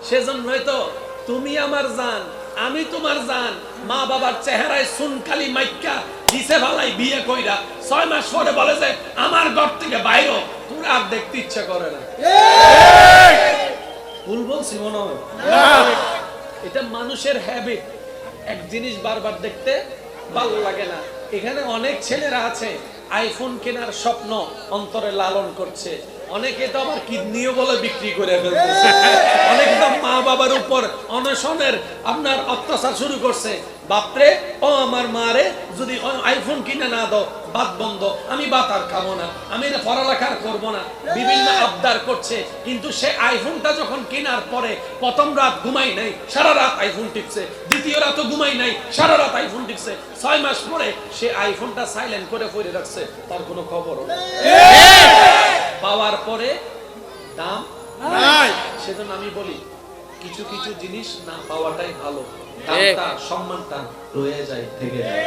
সেজন্যই তো তুমি আমার জান, আমি তোমার জান। মা বাবার চেহারায় সুনকালি মাইক্কা দিছে ভালাই বিয়ে কইরা 6 মাস পরে বলে যে আমার ঘর থেকে বাইরে, তোর আর দেখতে ইচ্ছা করে না। ভুল বলছি মনে হয়? এটা মানুষের হ্যাবিট। এক জিনিস বারবার দেখতে ভালো লাগে না। এখানে অনেক ছেলেরা আছে আইফোন কেনার স্বপ্ন অন্তরে লালন করছে, অনেকে তো আবার কিডনিও বলে বিক্রি করে ফেলতেছে, অনেকে তো মা বাবার উপর অনশনের আপনার অত্যাচার শুরু করছে। বাপরে, ও আমার মারে যদি আইফোন কিনে না দাও ভাত বন্ধ, আমি ভাত আর খাবো না, আমি পড়ালেখা করবো না, বিভিন্ন আবদার করছে। কিন্তু সে আইফোনটা যখন কেনার পরে প্রথম রাত ঘুমাই নাই, সারা রাত আইফোন টিপছে, দ্বিতীয় রাতও ঘুমাই নাই, সারা রাত আইফোন টিপছে। 6 মাস পরে সে আইফোনটা সাইলেন্ট করে পড়ে রাখছে, তার কোনো খবরও পাওয়ার পরে দাম নাই। সেজন্য আমি বলি কিছু কিছু জিনিস না পাওয়াটাই ভালো, দামটা সম্মানটা রয়ে যায় থেকে যায়।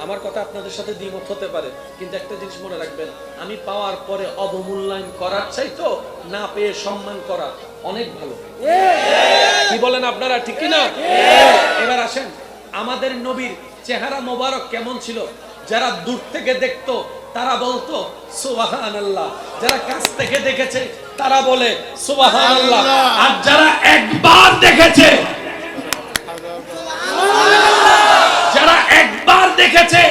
আমার কথা আপনাদের সাথে দ্বিমত হতে পারে, কিন্তু একটা জিনিস মনে রাখবেন, আমি পাওয়ার পরে অবমূল্যায়ন করার চাইতো না পেয়ে সম্মান করা অনেক ভালো। কি বলেন আপনারা, ঠিক কি না? এবার আসেন, আমাদের নবীর চেহারা মোবারক কেমন ছিল? যারা দূর থেকে দেখতো তারা বলতো সুবহানাল্লাহ, যারা কাছ থেকে দেখেছে তারা বলে সুবহানাল্লাহ, আর যারা একবার দেখেছে, যারা একবার দেখেছে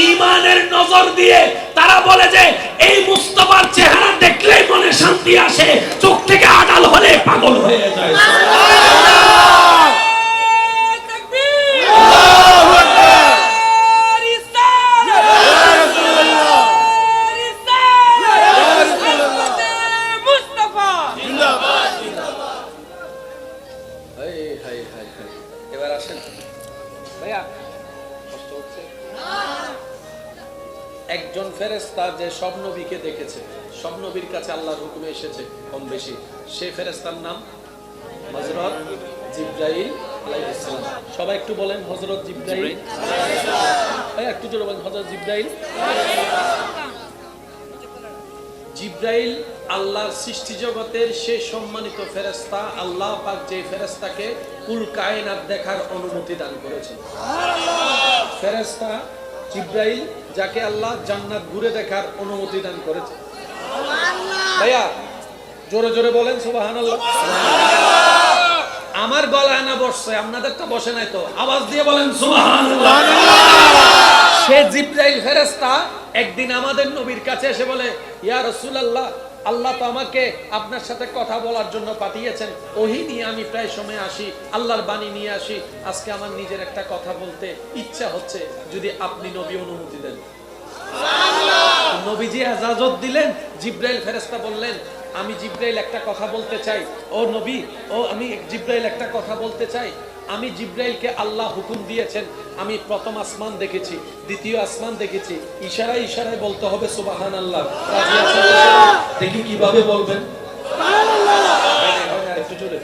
ঈমানের নজর দিয়ে, তারা বলে যে এই মুস্তাফার চেহারা দেখলেই মনে শান্তি আসে, চোখ থেকে আড়াল হলে পাগল হয়ে যায়। এবার আসেন ভাইয়া, কষ্ট হচ্ছে? একজন ফেরেশতা যে সব নবীকে দেখেছে, সব নবীর কাছে আল্লাহর হুকুমে এসেছে কম বেশি, সে ফেরেশতার নাম হযরত জিবরাইল আলাইহিস সালাম। সবাই একটু বলেন হযরত জিবরাইল। ভাইয়া একটু জোরে বলেন হযরত জিবরাইল। জিবরাইল আল্লাহর সৃষ্টি জগতের সেই সম্মানিত ফেরেশতা, আল্লাহ পাক যে ফেরেশতাকে কুল কায়নাত দেখার অনুমতি দান করেছেন। ফেরেশতা জিবরাইল যাকে আল্লাহ জান্নাত ঘুরে দেখার অনুমতি দান করেছে। ভাইয়া জোরে জোরে বলেন সুবহানাল্লাহ। আমার গলায় না বসছে, আপনাদেরটা বসে নাই তো, আওয়াজ দিয়ে বলেন সুবহানাল্লাহ। সে জিবরাইল ফেরেশতা একদিন আমাদের নবীর কাছে এসে বলে, ইয়া রাসূলুল্লাহ, আল্লাহ তো আমাকে আপনার সাথে কথা বলার জন্য পাঠিয়েছেন, ওহী নিয়ে আমি প্রায় সময় আসি, আল্লাহর বাণী নিয়ে আসি, আজকে আমার নিজের একটা কথা বলতে ইচ্ছা হচ্ছে, যদি আপনি নবী অনুমতি দেন। নবীজি ইজাজত দিলেন। জিবরাইল ফেরেশতা বললেন, আমি জিবরাইল একটা কথা বলতে চাই। ও নবী, আমি জিবরাইল একটা কথা বলতে চাই। আমি জিবরাইলকে আল্লাহ হুকুম দিয়েছেন, আমি প্রথম আসমান দেখেছি, দ্বিতীয় আসমান দেখেছি, ইশারায় ইশারায় বলতে হবে সুবহানাল্লাহ। রাজি আছেন? দেখি কিভাবে বলবেন সুবহানাল্লাহ। একটু জোরে।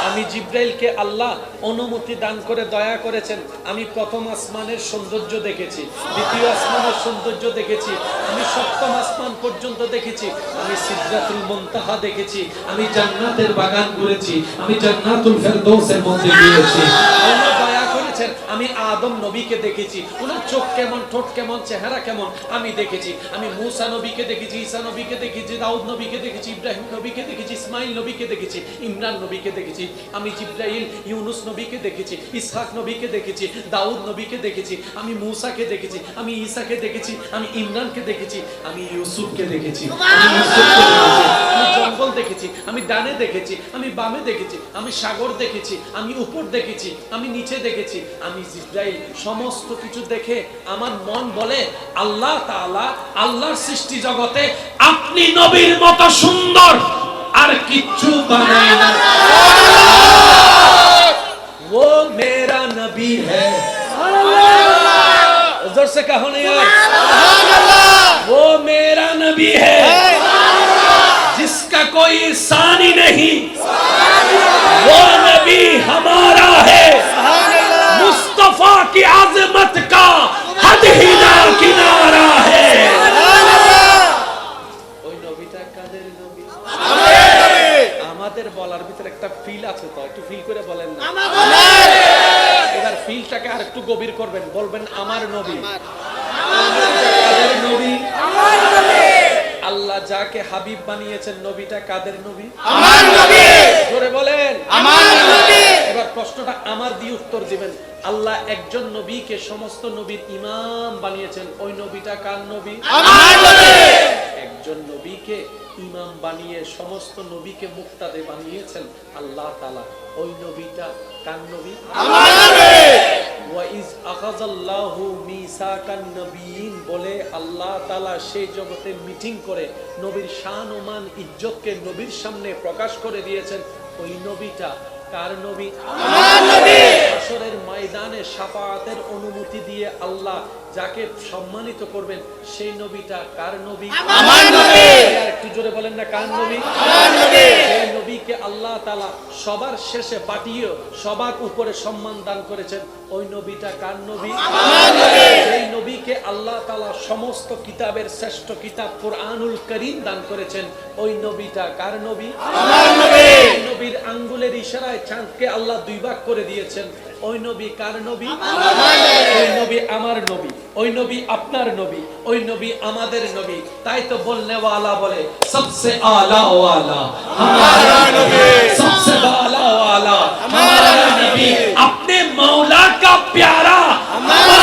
আমি জিবরাইলকে আল্লাহ অনুমতি দান করে দয়া করেছেন, আমি প্রথম আসমানের সৌন্দর্য দেখেছি, দ্বিতীয় আসমানের সৌন্দর্য দেখেছি, আমি সপ্তম আসমান পর্যন্ত দেখেছি, আমি সিদরাতুল মুনতাহা দেখেছি, আমি জান্নাতের বাগান ঘুরেছি, আমি জান্নাতুল ফেরদৌসের মধ্যে গিয়েছি। আল্লাহ দয়া করেছেন, আমি আদম নবীকে দেখেছি, ওনার চোখ কেমন, ঠোঁট কেমন, চেহারা কেমন আমি দেখেছি, আমি মূসা নবীকে দেখেছি, ঈসা নবীকে দেখেছি, দাউদ নবীকে দেখেছি, ইব্রাহিম নবীকে দেখেছি, ইসমাইল নবীকে দেখেছি, ইমরান নবীকে দেখেছি, আমি জিবরাইল ইউনুস নবীকে দেখেছি, ইসহাক নবীকে দেখেছি, দাউদ নবীকে দেখেছি, আমি মূসাকে দেখেছি, আমি ঈসাকে দেখেছি, আমি ইমরানকে দেখেছি, আমি ইউসুফকে দেখেছি, আমি জঙ্গল দেখেছি, আমি ডানে দেখেছি, আমি বামে দেখেছি, আমি সাগর দেখেছি, আমি উপর দেখেছি, আমি নিচে দেখেছি। আমি জিবরাইল সমস্ত কিছু দেখে আমার মন বলে, আল্লাহ তাআলা আল্লাহর সৃষ্টি জগতে আপনি নবীর মতো সুন্দর আর কিচ্ছু বানায় না। वो मेरा नबी है, जोर से कहो ना यार, वो मेरा नबी है जिसका कोई सानी नहीं, वो नबी हमारा है, मुस्तफा की आजमत का हद ही ना किनारा है। ওই নবীটা কাদের নবী? আপনাদের বলার ভিতরে একটা ফিল আছে, তো একটু ফিল করে বলেন না। এবার ফিলটাকে আর একটু গভীর করবেন, বলবেন আমার নবী। কাদের নবী? আল্লাহ যাকে হাবিব বানিয়েছেন, নবীটা কাদের নবী? আমার নবী। জোরে বলেন আমার নবী। এবার প্রশ্নটা আমার দিয়ে উত্তর দিবেন। আল্লাহ একজন নবীকে সমস্ত নবীর ইমাম বানিয়েছেন, ওই নবীটা কার নবী? আমার নবী। একজন নবীকে ইমাম বানিয়ে সমস্ত নবীকে মুক্তাদে বানিয়েছেন আল্লাহ তাআলা, ওই নবীটা কার নবী? আমার নবী। ওয়া ইজ আখাযাল্লাহু মিসাকান নবিয়িন বলে আল্লাহ তাআলা সেই জগতে মিটিং করে নবীর শান ও মান ইজ্জতকে নবীর সামনে প্রকাশ করে দিয়েছেন, ওই নবীটা কার নবী? আমার নবী। হাশরের ময়দানে শাফাআতের অনুমতি দিয়ে আল্লাহ যাকে সম্মানিত করবেন, সেই নবীটা কার নবী? আমার নবী। আর একটু জোরে বলেন না, কার নবী? আমার নবী। সেই নবীকে আল্লাহ তাআলা সবার শেষে পাঠিয়ে সবার উপরে সম্মান দান করেছেন, ওই নবীটা কার নবী? আমার নবী। সেই নবীকে আল্লাহ তাআলা সমস্ত কিতাবের শ্রেষ্ঠ কিতাব কুরআনুল কারীম দান করেছেন, ওই নবীটা কার নবী? আমার নবী। নবীর আঙ্গুলের ইশারায় চাঁদকে আল্লাহ দুই ভাগ করে দিয়েছেন, ওই নবী কার নবী? আমার নবী। ওই নবী আমার নবী, ওই নবী আপনার নবী, ওই নবী আমাদের নবী। তাই তো বলনে ওয়ালা বলে সবসে আলা ওয়ালা हमारा नबी, सबसे बाला वाला हमारा नबी, अपने मौला का प्यारा हमारा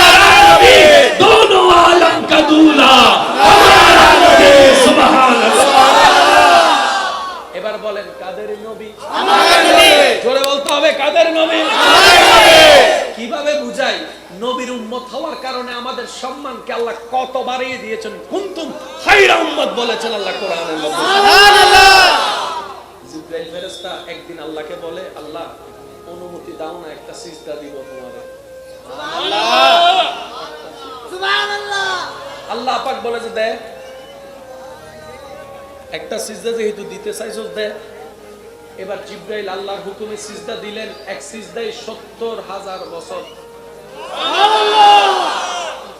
नबी, दोनों आलम का दूल्हा हमारा नबी। सुभान अल्लाह। এবার বলেন কাদের নবী? আমার নবী। জোরে বলতে হবে কাদের নবী? আমার নবী। কিভাবে বুঝাই? নবীর উম্মত হওয়ার কারণে আমাদের সম্মানকে আল্লাহ কত বাড়িয়ে দিয়েছেন। কুনতুম খায়রা উম্মত বলেছেন আল্লাহ কোরআনের মধ্যে। সুবহানাল্লাহ। জিবরাইল ফেরেশতা একদিন আল্লাহকে বলে, আল্লাহ অনুমতি দাও না, একটা সিজদা দিব তোমারে। সুবহানাল্লাহ সুবহানাল্লাহ। আল্লাহ পাক বলে যে দে, একটা সিজদা যেহেতু দিতে চাইছস দে। এবার জিবরাইল আল্লাহর হুকুমে সিজদা দিলেন, এক সিজদায় ৭০,০০০ বছর।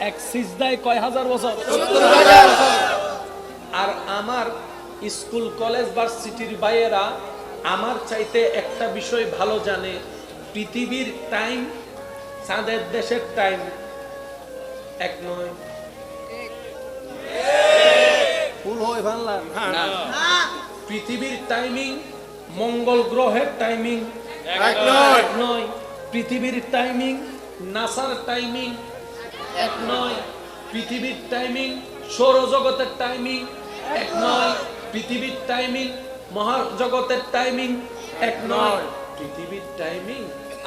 এক সিজদায় কয় হাজার বছর? ৭০,০০০ বছর। আর আমার স্কুল কলেজ ভার্সিটির ভাইয়েরা আমার চাইতে একটা বিষয় ভালো জানে, পৃথিবীর টাইম চাঁদের দেশের টাইম এক নয়। ফুল হয় বাংলা না, পৃথিবীর টাইমিং মঙ্গল গ্রহের টাইমিং এক নয়। পৃথিবীর টাইমিং নাসার টাইমিং এক নয়। পৃথিবীর টাইমিং সৌরজগতের টাইমিং এক নয়। পৃথিবীর টাইমিং মহাজগতের টাইমিং এক নয়। পৃথিবীর টাইমিং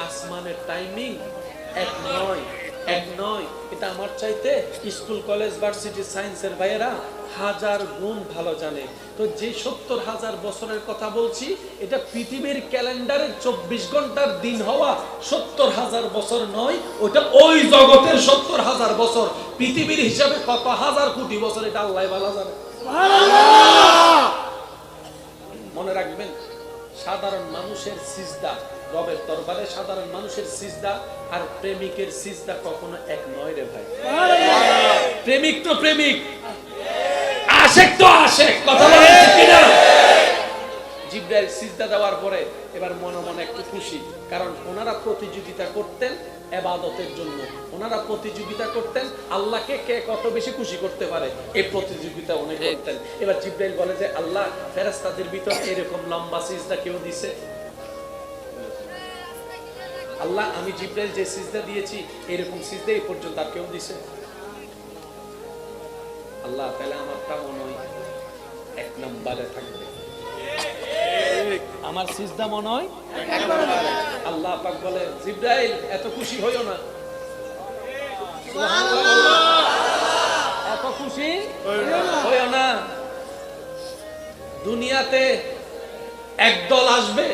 আসমানের টাইমিং এক নয়, এক নয়। এটা আমার চাইতে স্কুল কলেজ ভার্সিটি সায়েন্সের ভাইয়েরা 1000 গুণ ভালো জানে। তো যে ৭০,০০০ বছরের কথা বলছি, এটা পৃথিবীর ক্যালেন্ডারের 24 ঘন্টার দিন হওয়া ৭০,০০০ বছর নয়, ওটা ওই জগতের ৭০,০০০ বছর। পৃথিবীর হিসাবে কত হাজার কোটি বছর, এটা আল্লাহ ভালো জানে। মনে রাখবেন, সাধারণ মানুষের সিজদা রবের দরবারে, সাধারণ মানুষের সিজদা আর প্রেমিকের সিজদা কখনো এক নয় রে ভাই। প্রেমিক তো প্রেমিক, আশেক তো আশেক, কথা বলেন ঠিক কিনা? জিবরাইল সিজদা দেওয়ার পরে এবার মনে মনে একটু খুশি, কারণ ওনারা প্রতিযোগিতা করতেন ইবাদতের জন্য। ওনারা প্রতিযোগিতা করতেন আল্লাহকে কে কত বেশি খুশি করতে পারে, এই প্রতিযোগিতা উনি করতেন। এবার জিবরাইল বলে যে আল্লাহ, ফেরেশতাদের ভিতর এরকম লম্বা সিজদা কেউ দিছে? আল্লাহ, আমি জিবরাইল যে সিজদা দিয়েছি এরকম সিজদা এই পর্যন্ত আর কেউ দিছে? আল্লাহ, তাহলে আমারটা মনে হয় এক নম্বরে থাকবে, আমার সিজদা মনে হয় এক নম্বরে। আল্লাহ পাক বলে, জিবরাইল এত খুশি হইও না, এত খুশি হইও না। দুনিয়াতে একদল আসবে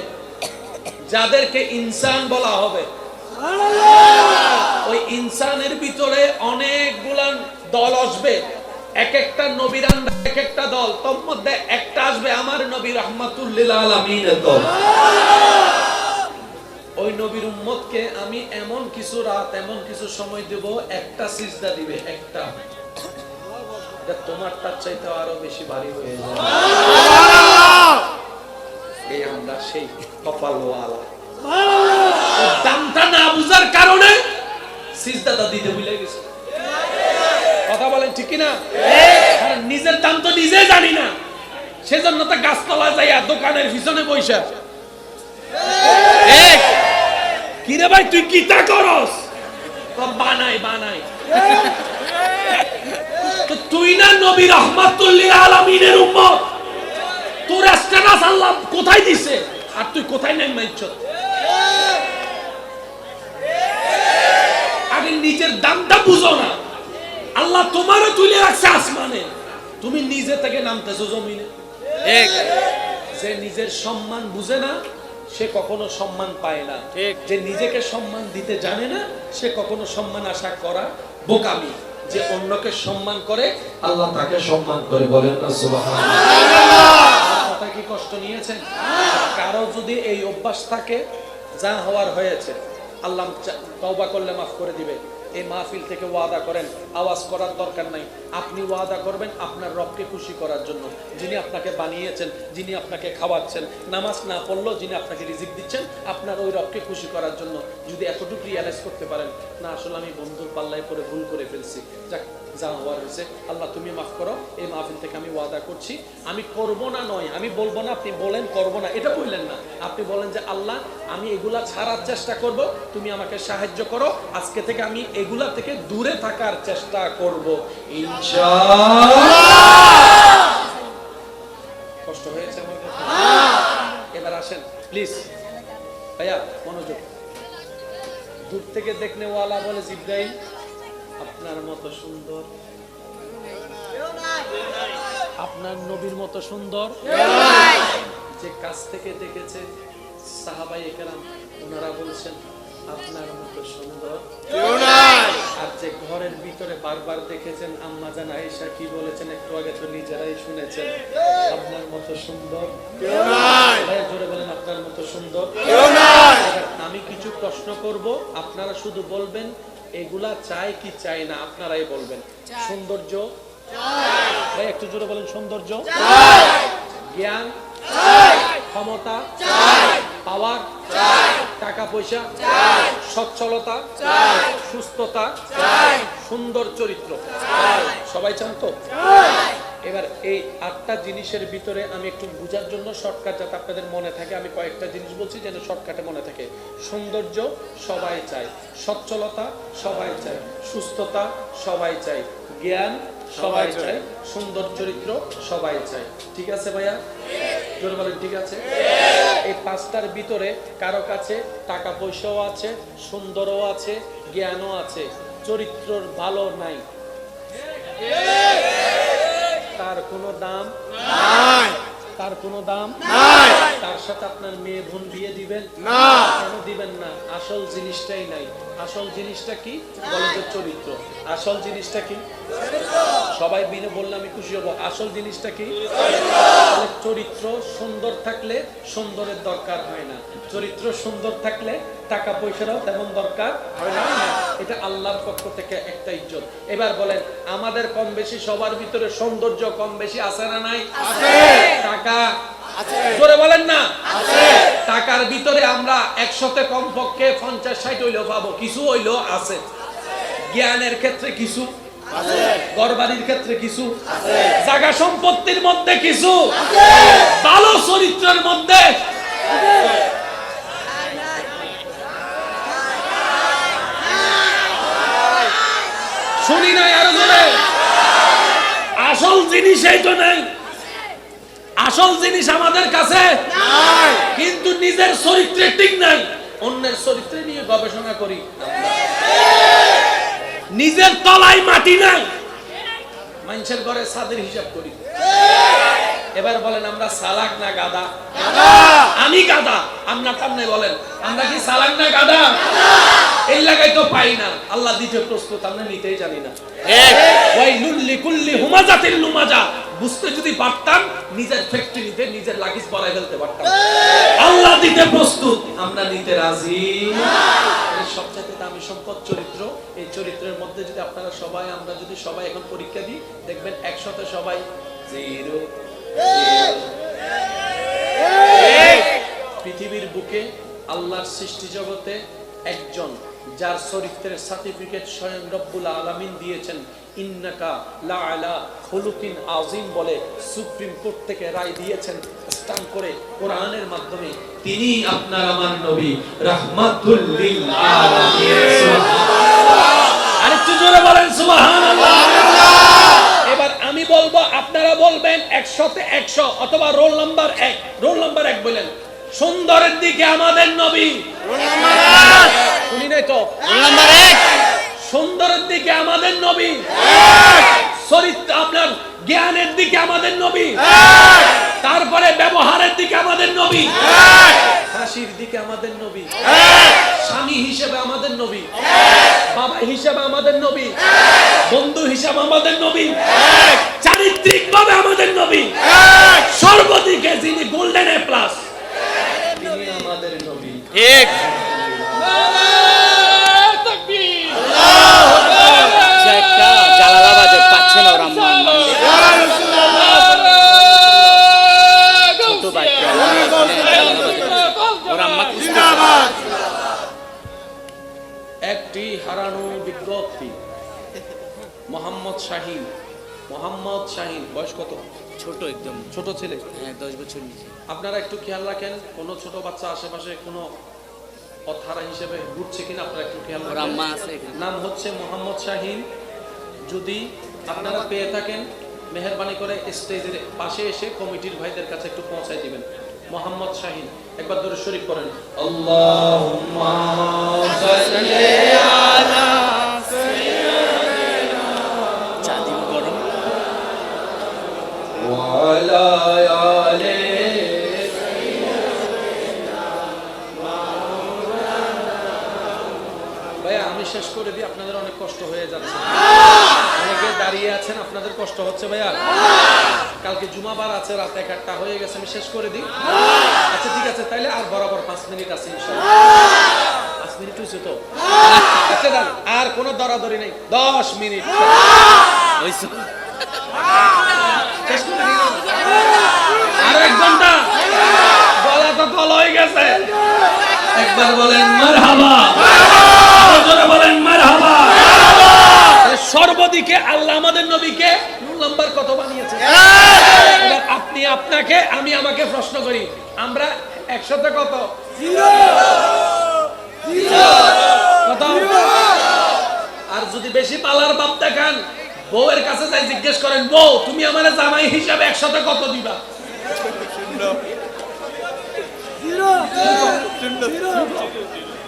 যাদেরকে ইনসান বলা হবে, ওই ইনসানের ভিতরে অনেকগুলা দল আসবে, এক একটা নবীর আন্ডারে এক একটা দল, তোর মধ্যে একটা আসবে আমার নবী রাহমাতুল লিল আলামিনের দল। ওই নবীর উম্মতকে আমি এমন কিছু রাত, এমন কিছু সময় দেব, একটা সিজদা দিবে, একটা, তোমার তার চাইতে আরো বেশি ভারী হয়ে যাবে। এই আমরা সেই কপালওয়ালা। দামটা না বুঝার কারণে সিজদাটা দিতে ভুলে গেছে। কথা বলেন ঠিক কি না? কারণ নিজের দাম তো নিজে জানি না, সেজন্য তো গাছতলা যাইয়া দোকানের পিছনে বইসা কিরে ভাই তুই কিতা করস, বানাই বানাই। তো তুই না নবী রাহমাতুল লিল আলামিনের উম্মত, তোর স্ট্যাটাস আল্লাহ কোথায় দিছে আর তুই কোথায় নাই মাইছ? আগে নিজের দামটা বুঝো না। আল্লাহ তোমারও তুলে রাখছে আসমানে, তুমি নিজে থেকে নামতেছো জমিনে। যে নিজের সম্মান বুঝে না সে কখনো সম্মান পায় না। যে নিজেকে সম্মান দিতে জানে না সে কখনো সম্মান আশা করা বোকামি। যে অন্যকে সম্মান করে আল্লাহ তাকে সম্মান করে। বলেন না সুবহানাল্লাহ। কথা কি কষ্ট নিয়েছেন? কারো যদি এই অভ্যাস থাকে, যা হওয়ার হয়েছে, আল্লাহ তওবা করলে মাফ করে দিবে। এই মাহফিল থেকে ওয়াদা করেন, আওয়াজ করার দরকার নাই। আপনি ওয়াদা করবেন আপনার রবকে খুশি করার জন্য, যিনি আপনাকে বানিয়েছেন, যিনি আপনাকে খাওয়াচ্ছেন, নামাজ না পড়লেও যিনি আপনাকে রিজিক দিচ্ছেন, আপনার ওই রবকে খুশি করার জন্য। যদি এতটুকু রিয়ালাইজ করতে পারেন, না আসলে আমি বন্ধুর পাল্লায় পরে ভুল করে ফেলছি, যাক যা হওয়ার হয়েছে, আল্লাহ তুমি মাফ করো। এই মাহফিল থেকে আমি ওয়াদা করছি আমি করব না, নয় আমি বলবো না, আপনি বলেন করব না, এটা বললেন না। আপনি বলেন যে আল্লাহ আমি এগুলা ছাড়ার চেষ্টা করব, তুমি আমাকে সাহায্য করো, আজকে থেকে আমি এগুলা থেকে দূরে থাকার চেষ্টা করব ইনশাআল্লাহ। কষ্ট হয়েছে আমার কথা? এবার আসেন প্লিজ ভাইয়া, মনোযোগ। দূর থেকে দেখনে ওয়ালা বলে জিব্রাইল আপনার মতো সুন্দর, আপনার নবীর মতো সুন্দর। যে কাছ থেকে দেখেছে সাহাবায়ে কেরাম, ওনারা বলছেন আপনার মতো সুন্দর কেউ নাই। আর যে ঘরের ভিতরে বারবার দেখেছেন আম্মা জান আয়েশা কি বলেছেন একটু আগে তো নিজেরাই শুনেছেন, আপনার মতো সুন্দর কেউ নাই। ভাই জোরে বলেন আপনার মতো সুন্দর কেউ নাই। আমি কিছু প্রশ্ন করব, আপনারা শুধু বলবেন এগুলা চাই কি চাই না, আপনারাই বলবেন। সৌন্দর্য চাই, ভাই একটু জোরে বলেন সৌন্দর্য চাই। জ্ঞান চাই, ক্ষমতা চাই, পাওয়ার চাই, টাকা পয়সা চাই, সচ্ছলতা চাই, সুস্থতা চাই, সুন্দর চরিত্র চাই। সবাই চান তো? এবার এই 8টা জিনিসের ভিতরে আমি একটু বোঝার জন্য শর্টকাট যাতে আপনাদের মনে থাকে, আমি কয়েকটা জিনিস বলছি যেন শর্টকাটে মনে থাকে। সৌন্দর্য সবাই চায়, সচ্ছলতা সবাই চায়, সুস্থতা সবাই চায়, জ্ঞান সবাই চায়, সুন্দর চরিত্র সবাই চায়। ঠিক আছে ভাইয়া? জোরে বলেন ঠিক আছে? এই 5টার ভিতরে কারো কাছে টাকা পয়সাও আছে, সুন্দরও আছে, জ্ঞানও আছে, চরিত্রর ভালো নাই, তার কোনো দাম নাই, তার কোনো দাম নাই। তার সাথে আপনার মেয়ে বোন বিয়ে দিবেন না, কেন দিবেন না? আসল জিনিসটাই নাই। আসল জিনিসটা কি? বলে যে চরিত্র। আসল জিনিসটা কি? সবাই বিনে বললে আমি খুশি হব। আসল জিনিসটা কি? চরিত্র সুন্দর থাকলে সুন্দরের দরকার হয় না, চরিত্র সুন্দর থাকলে টাকা পয়সারও তেমন দরকার হয় না। এটা আল্লাহর পক্ষ থেকে একটা ইজ্জত। এবার বলেন আমাদের কম বেশি সবার ভিতরে সৌন্দর্য কম বেশি আছে না নাই? আছে। টাকা আছে, জোরে বলেন না আছে। টাকার ভিতরে আমরা 100তে কমপক্ষে 50-60 হইলেও পাবো, কিছু হইলেও আছে। জ্ঞানের ক্ষেত্রে কিছু আছে, ঘরবাড়ির ক্ষেত্রে কিছু আছে, জায়গা সম্পত্তির মধ্যে কিছু আছে, ভালো চরিত্রের মধ্যে শুনি নাই আরো জোরে। আসল জিনিসই তো নাই। আসল জিনিস আমাদের কাছে নাই, কিন্তু নিজের চরিত্রে ঠিক নাই। অন্যের চরিত্রে নিয়ে গবেষণা করি, নিজের তলায় মাটি নাই, মানুষের ঘরে ছাদের হিসাব করি। এবার বলেন আমরা চালাক না গাধা? আমি গাধা, আপনার সামনে বলেন আমরা কি চালাক না গাধা? এই লাগাই তো পাই না, আল্লাহ দিতে প্রস্তুত, আমরা নিতেই জানি না। ওয়াইলুল লিকুল্লি হুমাজাতিল লুমাজা, বুঝতে যদি পারতাম নিজের ফ্যাক্টরিতে নিজের লাগেজ ভরাই ফেলতে পারতাম। আল্লাহ দিতে প্রস্তুত, আমরা নিতে রাজি না। সবচেয়ে দামি সম্পদ চরিত্র। এই চরিত্রের মধ্যে যদি আপনারা সবাই, আমরা যদি সবাই এখন পরীক্ষা দিই, দেখবেন 100তে সবাই 0 পৃথিবীর বুকে আল্লাহর সৃষ্টি জগতে একজন যার চরিত্রের সার্টিফিকেট স্বয়ং রব্বুল আলামিন দিয়েছেন, ইন্নাকা লা আলা খুলুকিন আযীম বলে সুপ্রিম কোর্ট থেকে রায় দিয়েছেন স্ট্যাম্প করে কোরআনের মাধ্যমে, তিনি আপনার আমার নবী রাহমাতুল লিল আলামিন। সুবহানাল্লাহ। আরেকটু জোরে বলেন সুবহানাল্লাহ। এবার আমি বলবো, আপনারা বলবেন 100-তে 100 অথবা রোল নাম্বার 1, রোল নাম্বার 1 বলেন। সুন্দরের দিকে আমাদের নবী, রোল নাম্বার 1 শুনি নাই তো, রোল নাম্বার 1। সুন্দরের দিকে আমাদের নবী 1, চরিত্র আপনার জ্ঞানের দিকে আমাদের নবী 1, তারপরে ব্যবহারের দিকে আমাদের নবী 1, হাসির দিকে আমাদের নবী 1, স্বামী হিসেবে আমাদের নবী 1, বাবা হিসেবে আমাদের নবী 1, বন্ধু হিসেবে আমাদের নবী 1, চারিত্রিকভাবে আমাদের নবী 1, সর্বদিকে যিনি গোল্ডেন এ প্লাস, তিনি আমাদের নবী। ঠিক। জালালাবাদে পাচ্ছে না ওর আম্মা, ছোট বাচ্চা ওর আম্মা একটি হারানো বিজ্ঞপ্তি। মোহাম্মদ শাহিন, মোহাম্মদ শাহিন বয়স কত? ছোট, একদম ছোট ছেলে, 10 বছর নিচে। আপনারা একটু খেয়াল রাখেন, কোনো ছোট বাচ্চা আশেপাশে কোনো পথহারা হিসেবে ঘুরছে কিনা আপনারা একটু খেয়াল ওর রাখেন। আম্মা আছে এখানে। নাম হচ্ছে মোহাম্মদ শাহিন। যদি আপনারা পেয়ে থাকেন মেহেরবানি করে স্টেজের পাশে এসে কমিটির ভাইদের কাছে একটু পৌঁছায় দিবেন। মোহাম্মদ শাহিন, একবার দরুদ শরীফ পড়েন। আল্লাহুম্মা সাল্লি আলা সাইয়্যিদিনা চাঁদিও গরম ওয়া আলা আলি সাইয়্যিদিনা মাওলানা। ভাইয়া আমি শেষ করে দিই, আপনাদের অনেক কষ্ট হয়ে যাচ্ছে, অনেকে দাঁড়িয়ে আছেন, আপনাদের কষ্ট হচ্ছে ভাইয়া। কালকে জুমাবার আছে, রাত 1-1টা হয়ে গেছে, আমি শেষ করে দিই। আচ্ছা ঠিক আছে, তাইলে আর বরাবর 5 মিনিট আছে ইনশাআল্লাহ। 5 মিনিট হয়েছে তো? আচ্ছা দাঁড়ান, আর কোনো দরাদরি নেই, 10 মিনিট হইছে। শেষ করে দিই। আর 1 ঘন্টা, গলা তো কল হয়ে গেছে। একবার বলেন মারহাবা, আরো জোরে বলেন মারহাবা। সর্বদিকে আল্লাহ আমাদের নবীকে নাম্বার কত বানিয়েছে? এবার আপনি আপনাকে, আমি আমাকে প্রশ্ন করি, আমরা 100-তে কত? 0 কত? আর যদি বেশি পালার ভাব দেখান, বউয়ের কাছে যাই জিজ্ঞেস করেন, বউ তুমি আমারে জামাই হিসাবে 100-তে কত দিবা?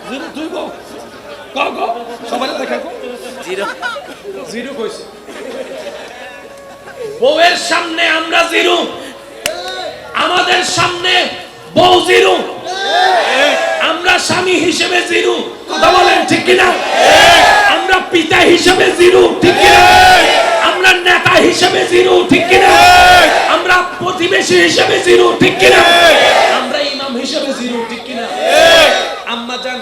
0 তুই বউ কও সবাই দেখা কও 0 কইছে। বউয়ের সামনে আমরা 0, আমাদের সামনে বউ 0, আমরা স্বামী হিসেবে 0, কথা বলেন ঠিক কিনা? আমরা পিতা হিসেবে 0, ঠিক কিনা? আমরা নেতা হিসেবে 0, ঠিক কিনা? আমরা প্রতিবেশী হিসেবে 0, ঠিক কিনা? আমরা ইমাম হিসেবে 0, ঠিক কিনা? আম্মা জান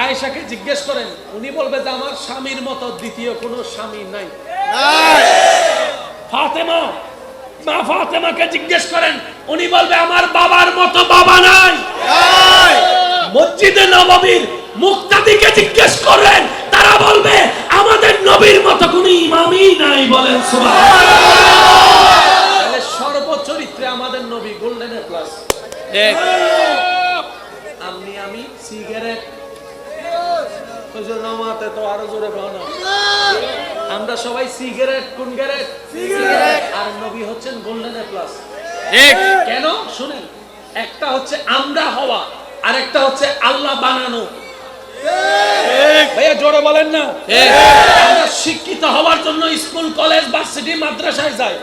আয়েশাকে জিজ্ঞেস করেন, উনি বলবে যে আমার স্বামীর মতো দ্বিতীয় কোনো স্বামী নাই। ফাতেমা, মা ফাতেমাকে জিজ্ঞেস করেন, উনি বলবে আমার বাবার মতো বাবা নাই। মসজিদে নববীর মুক্তাদিকে জিজ্ঞেস করলেন, তারা বলবে আমাদের নবীর মতো কোনো ইমামই নাই। বলেন সুবহানাল্লাহ। তাহলে সর্বচরিত্রে আমাদের নবী গোল্ডেন এ প্লাস। ঠিক। আমি সিগারেট নামাতে তো আরো জোরে বানা, আমরা সবাই সিগারেট, কোন গ্যারেট? সিগারেট। আর নবী হচ্ছেন গোল্ডেন এ প্লাস। ঠিক। কেন শুনেন, একটা হচ্ছে আমরা হওয়া, আর একটা হচ্ছে আল্লাহ বানানো। ভাইয়া জোরে বলেন না। আমরা শিক্ষিত হওয়ার জন্য স্কুল, কলেজ, ভার্সিটি, মাদ্রাসায় যাই,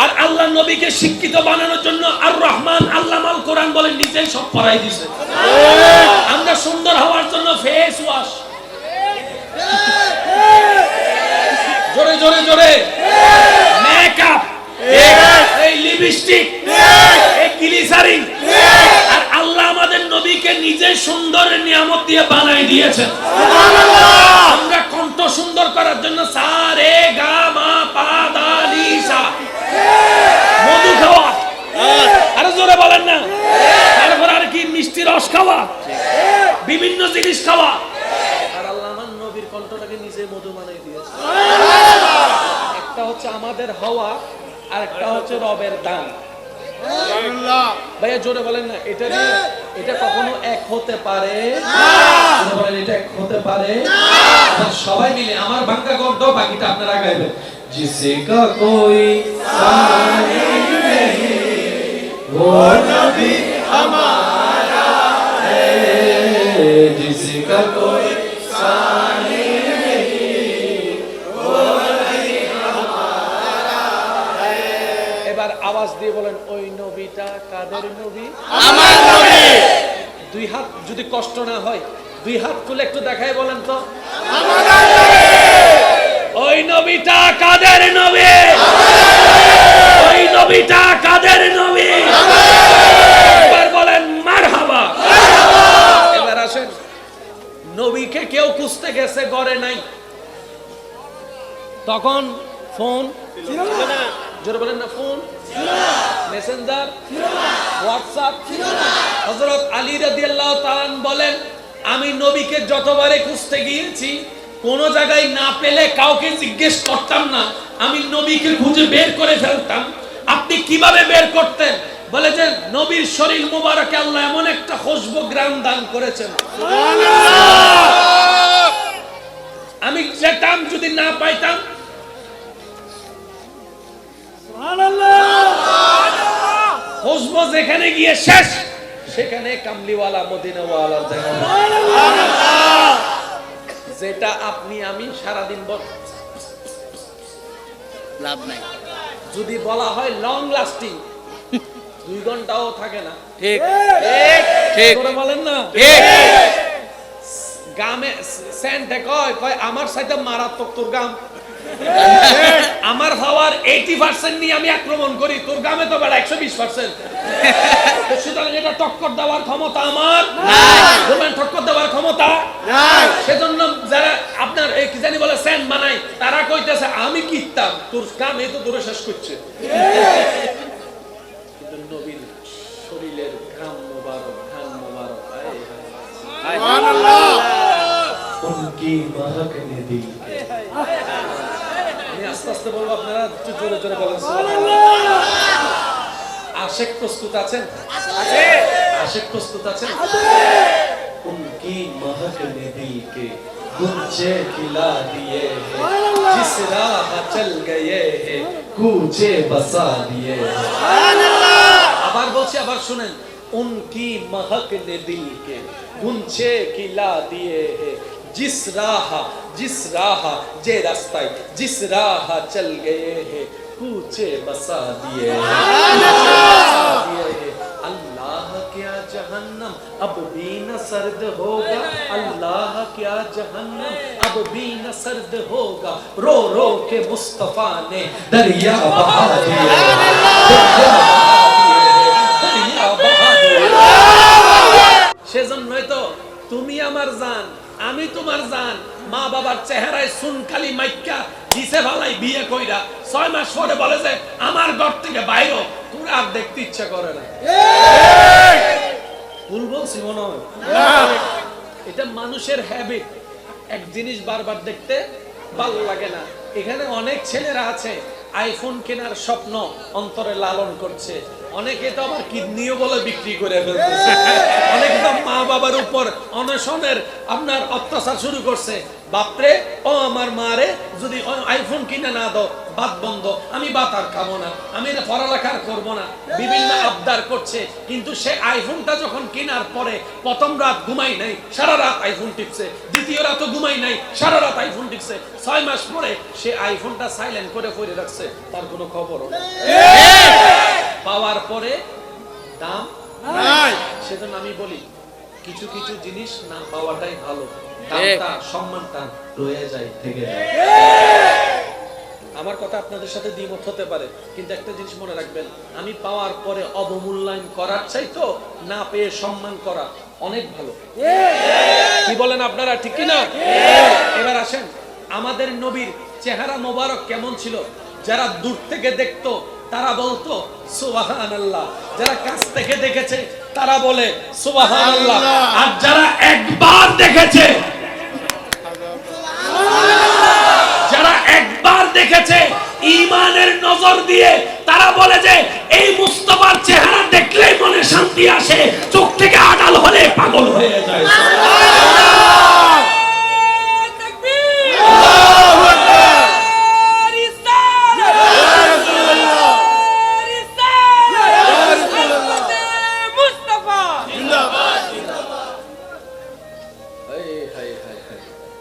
আর আল্লাহ নবীকে শিক্ষিত বানানোর জন্য আর রহমান আল্লামাল কোরআন বলে নিজেই সব পড়াই দিয়েছে। আমরা সুন্দর হওয়ার জন্য ফেস ওয়াশ, জোরে জোরে জোরে মেকআপ, এই লিপস্টিক, এই গ্লিসারিন, আর আল্লাহ আমাদের নবীকে নিজে সুন্দর নিয়ামত দিয়ে বানাই দিয়েছেন। আমরা কণ্ঠ সুন্দর করার জন্য সা রে গা মা পা দা নি সা, মধু খাওয়া, আরো জোরে বলেন না। তারপর আর কি মিষ্টি রস খাওয়া, বিভিন্ন জিনিস খাওয়া। আর আল্লাহ আমার নবীর কণ্ঠটাকে নিজে মধু বানাই দিয়েছে। একটা হচ্ছে আমাদের হওয়া, আর একটা হচ্ছে রবের দান। ভাইয়া জোরে বলেন না, এটা কখনো এক হতে পারে না। বলেন এটা এক হতে পারে না। সবাই মিলে আমার বাংলা কণ্ঠ, বাকিটা আপনারা গাইবেন। जिसका कोई सानी नहीं वो नबी हमारा है, जिसका कोई सानी नहीं वो नबी हमारा है। এবার আওয়াজ দিয়ে বলেন, ওই নবীটা কাদের নবী? আমার নবী। দুই হাত যদি কষ্ট না হয়, দুই হাত তুলে একটু দেখায় বলেন তো, আমার নবী। ওই নবীটা কাদের নবী? ওই নবীটা কাদের নবী? এবার বলেন মারহাবা। এবার আসেন, নবীকে কেউ খুঁজতে গেছে, ঘরে নাই, তখন ফোন ছিল না, জোরে বলেন না, ফোন, মেসেঞ্জার, হোয়াটসঅ্যাপ। হযরত আলী রাদিয়াল্লাহু তাআলা বলেন, আমি নবীকে যতবারে খুঁজতে গিয়েছি, কোন জায়গায় না পেলে কাউকে জিজ্ঞেস করতাম না, আমি নবীকে খুঁজে বের করে ফেলতাম। আপনি কিভাবে বের করতেন? বলে যে নবীর শরীর মুবারকে আল্লাহ এমন একটা খুশবু গ্রাম দান করেছেন, আমি যেতাম, যদি না পাইতাম, খুশবু যেখানে গিয়ে শেষ, সেখানে কামলিওয়ালা মদিনাওয়ালার জায়গা। যেটা আপনি আমি সারাদিন লাভ নাই, যদি বলা হয় লং লাস্টিং, 2 ঘন্টাও থাকে না। ঠিক ঠিক ঠিক বলেন না, ঠিক। গামে সেন্টে কয় আমার সাথে মারাত্মক তোর গাম। আমার হওয়ার 80% নিয়ে আমি আক্রমণ করি, তোর গামে তো বেড়া 120%। সুতরাং এটা টক্কর দেওয়ার ক্ষমতা আমার নাই, টক্কর দেওয়ার ক্ষমতা নাই। সেজন্য যারা আপনার এই কি জানি বলে সেন্ট বানাই, তারা কইতেছে আমি কিতাম, তোর গাম এই তো দূরে শেষ করছে। কিন্তু নবীর শরীরের ঘাম মোবারক, ঘাম মোবারক, সুবহানাল্লাহ, উনকি महक ने दी। আমি আস্তে আস্তে বলবো, আপনারা একটু জোরে জোরে বলেন সুবহানাল্লাহ। আশিক প্রস্তুত আছেন? আছে। আশিক প্রস্তুত আছেন? उनकी महक ने दिल के गुंजे खिला दिए हैं, जिस राह चल गए हैं कूचे बसा दिए हैं। আবার বলছি, আবার শুনেন, उनकी महक ने दिल के गुंजे खिला दिए हैं, जिस राह जे रास्ताय जिस राह चल गए हैं कूचे बसा दिए हैं। अल्लाह क्या जहन्नम अब भी न सर्द होगा, अल्लाह क्या जहन्नम अब भी न सर्द होगा, रो रो के मुस्तफा ने दरिया बहा दिए, दरिया बहा दिए। সেজন্যই তো তুমি আমার জান, আমি তোমার জান। মা বাবার চেহারায় সুনখালি মাইক্কা দিছে ভালাই বিয়ে কইরা 6 মাস পরে বলে যে আমার ঘর থেকে বাইরে, তোর আর দেখতে ইচ্ছা করে না। ভুল বলছি মনে হয়? এটা মানুষের হ্যাবিট, এক জিনিস বারবার দেখতে ভালো লাগে না। এখানে অনেক ছেলেরা আছে আইফোন কেনার স্বপ্ন অন্তরে লালন করছে, অনেকে তো আবার কিডনিও বলে বিক্রি করে ফেলতেছে, অনেকে তো মা বাবার উপর অনশনের আপনার অত্যাচার শুরু করছে। বাপরে, ও আমার মারে যদি আইফোন কিনে না দাও, ভাত বন্ধ, আমি ভাত আর খাবো না, আমি পড়ালেখা করবো না, বিভিন্ন আবদার করছে। কিন্তু সে আইফোনটা যখন কেনার পরে প্রথম রাত ঘুমাই নাই, সারা রাত আইফোন টিপছে, দ্বিতীয় রাতও ঘুমাই নাই, সারা রাত আইফোন টিপছে। 6 মাস পরে সে আইফোনটা সাইলেন্ট করে পড়ে রাখছে, তার কোনো খবরও নেই। পাওয়ার পরে দাম নাই। সেজন্য আমি বলি, কিছু কিছু জিনিস না পাওয়াটাই ভালো, দামটা সম্মানটা রয়ে যায়, থেকে যায়। আমার কথা আপনাদের সাথে দ্বিমত হতে পারে, কিন্তু একটা জিনিস মনে রাখবেন, আমি পাওয়ার পরে অবমূল্যায়ন করার চাইতো না পেয়ে সম্মান করা অনেক ভালো। কি বলেন আপনারা, ঠিক কি না? এবার আসেন, আমাদের নবীর চেহারা মোবারক কেমন ছিল? যারা দূর থেকে দেখতো তারা বলতো সুবহানাল্লাহ, যারা কাছ থেকে দেখেছে তারা বলে সুবহানাল্লাহ। আর যারা একবার দেখেছে, যারা একবার দেখেছে ঈমানের নজর দিয়ে, তারা বলে যে এই মুস্তাফার চেহারা দেখলেই মনে শান্তি আসে, চোখ থেকে আড়াল হলে পাগল হয়ে যায়।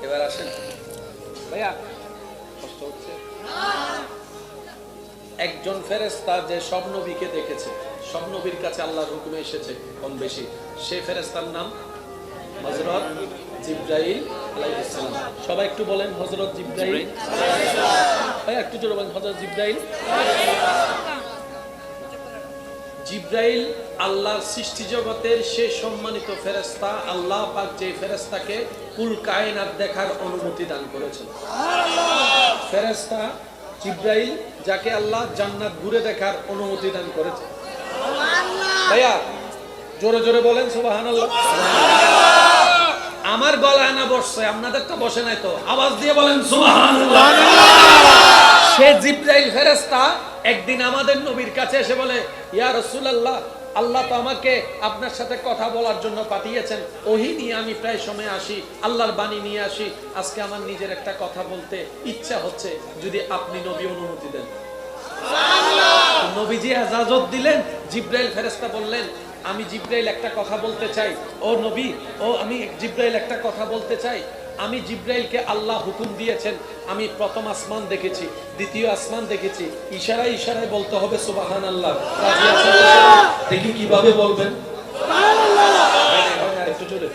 এবার আসেন ভাইয়া, কষ্ট হচ্ছে। একজন ফেরেশতা যে সব নবীকে দেখেছে, সব নবীর কাছে আল্লাহর হুকুমে এসেছে কম বেশি, সেই ফেরেশতার নাম হযরত জিবরাইল আলাইহিস সালাম। সবাই একটু বলেন হযরত জিবরাইল। ভাই একটু জোরে বলেন হযরত জিবরাইল। জিবরাইল আল্লাহর সৃষ্টি জগতের সেই সম্মানিত ফেরেশতা। আল্লাহ পাক যে ফেরেশতাকে কুল কায়নাত দেখার অনুমতি দান করেছেন। ফেরেশতা জিবরাইল যাকে আল্লাহ জান্নাত ঘুরে দেখার অনুমতি দান করেছে। ভাইয়া জোরে জোরে বলেন সুবহানাল্লাহ। আমার গলায় না বসছে, আপনাদের তো বসে নাই, তো আওয়াজ দিয়ে বলেন সুবহানাল্লাহ। সে জিবরাইল ফেরেশতা একদিন আমাদের নবীর কাছে এসে বলে, ইয়া রাসূলুল্লাহ, আল্লাহ তো আমাকে আপনার সাথে কথা বলার জন্য পাঠিয়েছেন, ওহী নিয়ে আমি প্রায় সময় আসি, আল্লাহর বাণী নিয়ে আসি। আজকে আমার নিজের একটা কথা বলতে ইচ্ছা হচ্ছে, যদি আপনি নবী অনুমতি দেন। নবীজি ইজাজত দিলেন। জিবরাইল ফেরেশতা বললেন, আমি জিবরাইল একটা কথা বলতে চাই। ও নবী, আমি জিবরাইল একটা কথা বলতে চাই। আমি জিবরাইলকে আল্লাহ হুকুম দিয়েছেন, আমি প্রথম আসমান দেখেছি, দ্বিতীয় আসমান দেখেছি। ইশারায় ইশারায় বলতে হবে সুবহানাল্লাহ। রাজি আছেন? দেখি কিভাবে বলবেন। আরেকটু জোরে।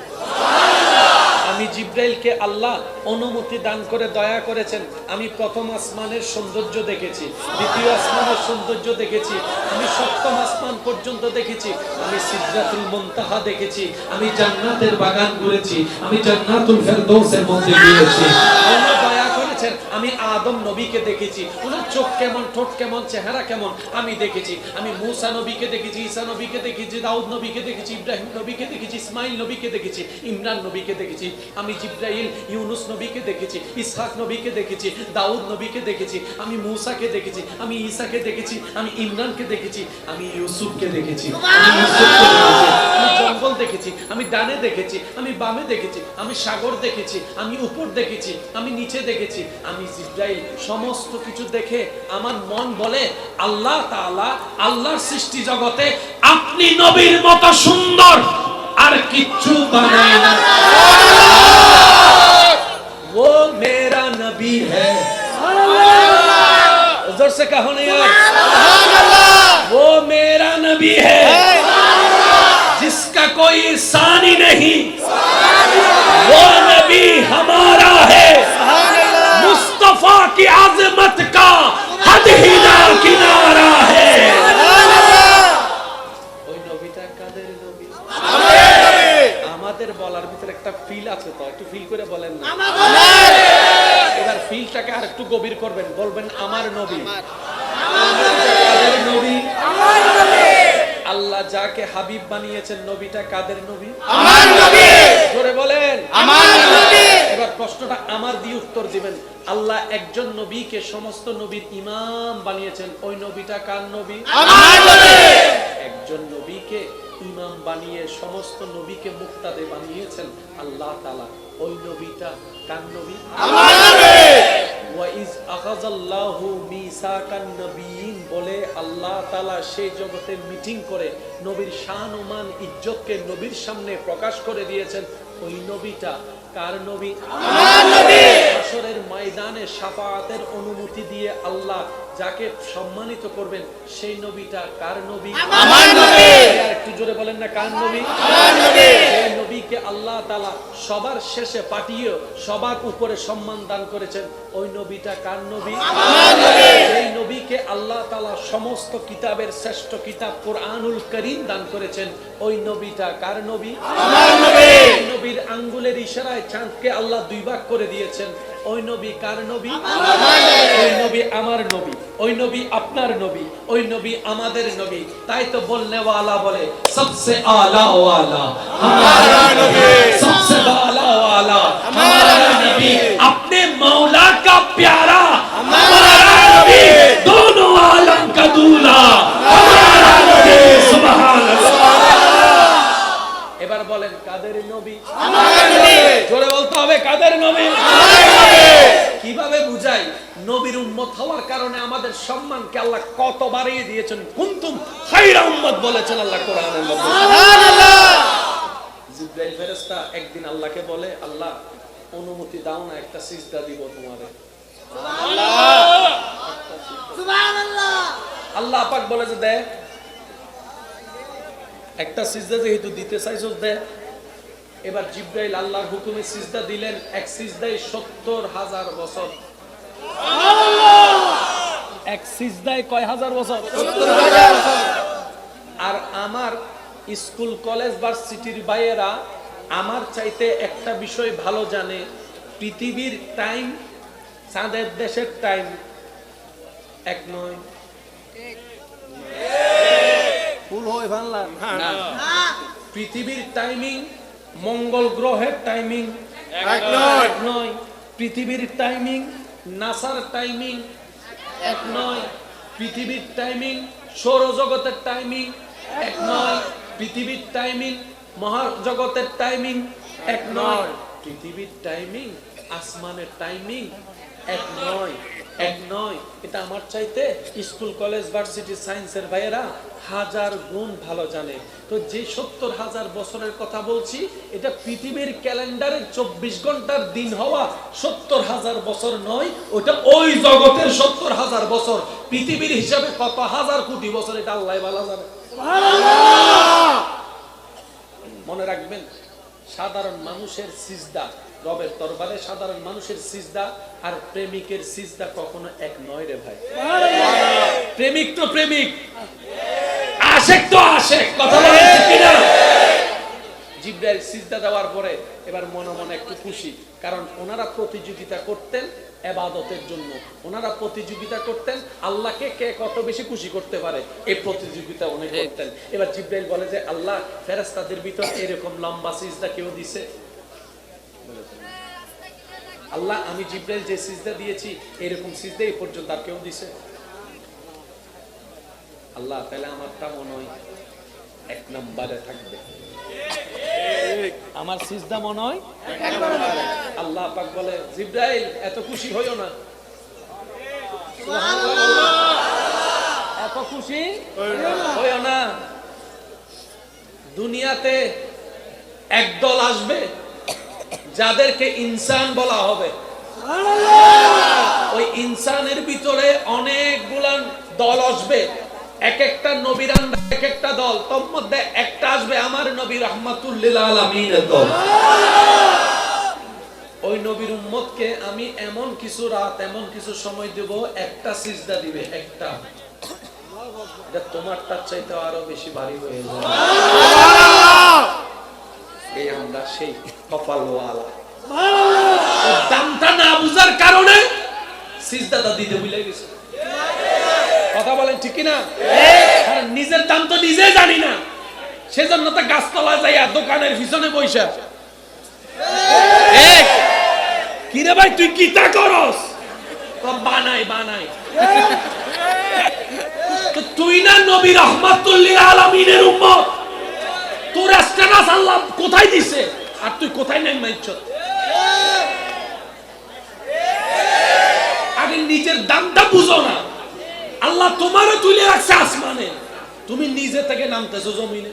আমি জিবরাইলকে আল্লাহ অনুমতি দান করে দয়া করেছেন, আমি প্রথম আসমানের সৌন্দর্য দেখেছি, দ্বিতীয় আসমানের সৌন্দর্য দেখেছি, আমি সপ্তম আসমান পর্যন্ত দেখেছি, আমি সিদরাতুল মুনতাহা দেখেছি, আমি জান্নাতের বাগান ঘুরেছি, আমি জান্নাতুল ফেরদৌসের মধ্যে গিয়েছি। আল্লাহ দয়া করেছেন, আমি আদম নবীকে দেখেছি, ওনার চোখ কেমন, ঠোঁট কেমন, চেহারা কেমন আমি দেখেছি। আমি মূসা নবীকে দেখেছি, ঈসা নবীকে দেখেছি, দাউদ নবীকে দেখেছি, ইব্রাহিম নবীকে দেখেছি, ইসমাইল নবীকে দেখেছি, ইমরান নবীকে দেখেছি। আমি জিবরাইল ইউনুস নবীকে দেখেছি, ইসহাক নবীকে দেখেছি, দাউদ নবীকে দেখেছি, আমি মূসাকে দেখেছি, আমি ঈসাকে দেখেছি, আমি ইমরানকে দেখেছি, আমি ইউসুফকে দেখেছি, আমি জঙ্গল দেখেছি, আমি ডানে দেখেছি, আমি বামে দেখেছি, আমি সাগর দেখেছি, আমি উপর দেখেছি, আমি নিচে দেখেছি। আমি জিবরাইল সমস্ত কিছু দেখে আমার মন বলে, আল্লাহ তাআলা আল্লাহর সৃষ্টি জগতে আপনি নবীর মতো সুন্দর আর কিচ্ছু বানায় না। वो मेरा नबी है, जोर से कहो नहीं यार, वो मेरा नबी है जिसका कोई सानी नहीं, वो नबी हमारा है, मुस्तफा की आजमत का हद ही ना किनारा है। ওই নবীটা কাদের নবী? আমাদের বলার ভিতরে একটা ফিল আছে, তো একটু ফিল করে বলেন না। এবার ফিলটাকে আর একটু গভীর করবেন, বলবেন আমার নবী। কাদের নবী? আমার নবী। আল্লাহ যাকে হাবিব বানিয়েছেন, নবীটা কাদের নবী? আমার নবী। জোরে বলেন আমার নবী। এবার প্রশ্নটা আমার দিয়ে উত্তর দিবেন। আল্লাহ একজন নবীকে সমস্ত নবীর ইমাম বানিয়েছেন, ওই নবীটা কার নবী? আমার নবী। একজন নবীকে ইমাম বানিয়ে সমস্ত নবীকে মুক্তাদে বানিয়েছেন আল্লাহ তাআলা, ওই নবীটা কার নবী? আমার নবী। ওয়া ইজ আখাযাল্লাহু মিসাকান নবিয়িন বলে আল্লাহ তাআলা সেই জগতে মিটিং করে নবীর শান ও মান ইজ্জতকে নবীর সামনে প্রকাশ করে দিয়েছেন, ওই নবীটা কার নবী? আমার নবী। হাশরের ময়দানে শাফাআতের অনুমতি দিয়ে আল্লাহ যাকে সম্মানিত করবেন, সেই নবীটা কার নবী? আমার নবী। আর একটু জোরে বলেন না, কার নবী? আমার নবী। সেই নবীকে আল্লাহ তাআলা সবার শেষে পাঠিয়ে সবার উপরে সম্মান দান করেছেন, ওই নবীটা কার নবী? আমার নবী। সেই নবীকে আল্লাহ তাআলা সমস্ত কিতাবের শ্রেষ্ঠ কিতাব কোরআনুল কারীম দান করেছেন, ওই নবীটা কার নবী? আমার নবী। নবীর আঙ্গুলের ইশারায় চাঁদকে আল্লাহ দুই ভাগ করে দিয়েছেন, ওই নবী কার নবী? ওই নবী আমার নবী, ওই নবী আপনার নবী, ওই নবী আমাদের নবী। তাই তো বলনে ওয়ালা বলে সবসে আলা ওয়ালা हमारा नबी, सबसे आला वाला हमारा नबी, अपने मौला का प्यारा हमारा नबी, दोनों आलम का दूल्हा हमारा नबी। सुभान अल्लाह। এবার বলেন কাদের নবী? আমাদের নবী। জোরে বলতে হবে কাদের নবী? আমাদের নবী। কিভাবে বুঝাই? নবীর উম্মত হওয়ার কারণে আমাদের সম্মানকে আল্লাহ কত বাড়িয়ে দিয়েছেন। কুনতুম খায়রা উম্মত বলেছেন আল্লাহ কোরআনের মধ্যে। সুবহানাল্লাহ। জিবরাইল ফেরেশতা একদিন আল্লাহকে বলে, আল্লাহ অনুমতি দাও না, একটা সিজদা দিব তোমারে। সুবহানাল্লাহ, সুবহানাল্লাহ। আল্লাহ পাক বলে যে দে, একটা সিজদা যেহেতু দিতে চাইছস দে। এবার জিবরাইল আল্লাহর হুকুমে সিজদা দিলেন, এক সিজদায় ৭০,০০০ বছর। সুবহানাল্লাহ। এক সিজদায় কয় হাজার বছর? ৭০,০০০ বছর। আর আমার স্কুল কলেজ ভার্সিটির ভাইয়েরা আমার চাইতে একটা বিষয় ভালো জানে, পৃথিবীর টাইম চাঁদের দেশের টাইম এক নয়। ভুল হয় বাংলা না। পৃথিবীর টাইমিং মঙ্গল গ্রহের টাইমিং এক নয়। পৃথিবীর টাইমিং নাসার টাইমিং এক নয়। পৃথিবীর টাইমিং সৌরজগতের টাইমিং এক নয়। পৃথিবীর টাইমিং মহাজগতের টাইমিং এক নয়। পৃথিবীর টাইমিং আসমানের টাইমিং এক নয়, এক নয়। এটা আমার চাইতে স্কুল কলেজ ভার্সিটি সায়েন্সের ভাইয়েরা 1000 গুণ ভালো জানে। তো যে ৭০,০০০ বছরের কথা বলছি, এটা পৃথিবীর ক্যালেন্ডারে 24 ঘন্টার দিন হওয়া ৭০,০০০ বছর নয়, ওটা ওই জগতের ৭০,০০০ বছর। পৃথিবীর হিসাবে কত হাজার কোটি বছর এটা আল্লাহ ভালো জানে। মনে রাখবেন, সাধারণ মানুষের সিজদা রবের দরবারে, সাধারণ মানুষের সিজদা আর প্রেমিকের সিজদা কখনো এক নয় রে ভাই। প্রেমিক তো প্রেমিক, আশেক তো আশেক, কথা বলেন ঠিক কিনা? জিবরাইল সিজদা দেওয়ার পরে এবার মনে মনে একটু খুশি, কারণ ওনারা প্রতিযোগিতা করতেন ইবাদতের জন্য। ওনারা প্রতিযোগিতা করতেন আল্লাহকে কে কত বেশি খুশি করতে পারে, এই প্রতিযোগিতা উনি করতেন। এবার জিবরাইল বলে যে আল্লাহ, ফেরেশতাদের ভিতর এরকম লম্বা সিজদা কেউ দিছে? আল্লাহ, আমি জিবরাইল যে সিজদা দিয়েছি এরকম সিজদা এই পর্যন্ত আর কেউ দিছে? আল্লাহ, তাহলে আমারটা মনে হয় এক নম্বরে থাকবে, আমার সিজদা মনে হয় এক নম্বরে। আল্লাহ পাক বলে, জিবরাইল এত খুশি হইও না, এত খুশি হইও না। দুনিয়াতে একদল আসবে যাদেরকে ইনসান বলা হবে। ওই ইনসানের ভিতরে অনেকগুলা দল আসবে, এক একটা নবীর আন্ডারে এক একটা দল। তোর মধ্যে একটা আসবে আমার নবী রাহমাতুল লিল আলামিনের দল। ওই নবীর উম্মতকে আমি এমন কিছু রাত, এমন কিছু সময় দেব, একটা সিজদা দিবে, একটা। এটা তোমারটা চাইতে আরো বেশি ভারী হয়ে যাবে। এই আমরা সেই কপালওয়ালা, দামটা না বুঝার কারণে সিজদাটা দিতে ভুলে গেছে। কথা বলেন ঠিক কিনা? কারণ নিজের দাম তো নিজে জানি না, সেজন্য তো গাছতলা যাইয়া দোকানের পিছনে বইসা, কিরে ভাই তুই কিতা করস, বানাই বানাই। তো তুই না নবী রাহমাতুল লিল আলামিনের উম্মত, তোর স্ট্যাটাস আল্লাহ কোথায় দিছে আর তুই কোথায় নাই মাইছ? আগে নিজের দামটা বুঝো না। আল্লাহ তোমারও তুলে রাখছে আসমানে, তুমি নিজে থেকে নামতেছো জমিনে।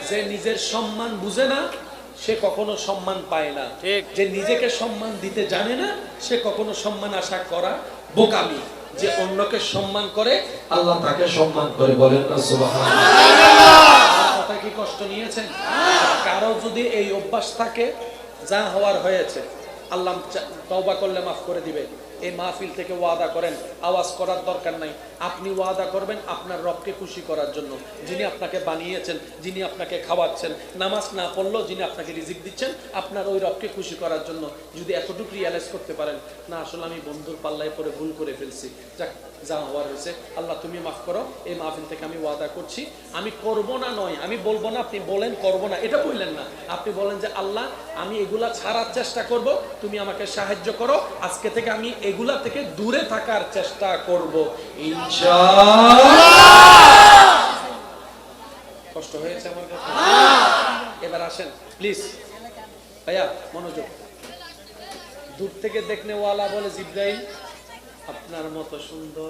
যে নিজের সম্মান বুঝে না সে কখনো সম্মান পায় না। যে নিজেকে সম্মান দিতে জানে না সে কখনো সম্মান আশা করা বোকামি। যে অন্যকে সম্মান করে আল্লাহ তাকে সম্মান করে, বলেন না সুবহানাল্লাহ। কথা কি কষ্ট নিয়েছেন? কারো যদি এই অভ্যাস থাকে, যা হওয়ার হয়েছে, আল্লাহ তওবা করলে মাফ করে দিবে। এই মাহফিল থেকে ওয়াদা করেন, আওয়াজ করার দরকার নাই, আপনি ওয়াদা করবেন আপনার রবকে খুশি করার জন্য, যিনি আপনাকে বানিয়েছেন, যিনি আপনাকে খাওয়াচ্ছেন, নামাজ না পড়লেও যিনি আপনাকে রিজিক দিচ্ছেন, আপনার ওই রবকে খুশি করার জন্য যদি এতটুকু রিয়ালাইজ করতে পারেন, না আসলে আমি বন্ধুর পাল্লায় পরে ভুল করে ফেলছি, যাক যা হওয়ার হয়েছে, আল্লাহ তুমি মাফ করো, এই মাহফিল থেকে আমি ওয়াদা করছি আমি করব না, নয় আমি বলবো না, আপনি বলেন করব না, এটা বললেন না, আপনি বলেন যে আল্লাহ আমি এগুলা ছাড়ার চেষ্টা করব, তুমি আমাকে সাহায্য করো, আজকে থেকে আমি এগুলা থেকে দূরে থাকার চেষ্টা করব ইনশাআল্লাহ। কষ্ট হয়েছে আমার কথা? এবার আসেন প্লিজ ভাইয়া, মনোযোগ। দূর থেকে দেখনে ওয়ালা বলে জিব্রাইল আপনার মতো সুন্দর,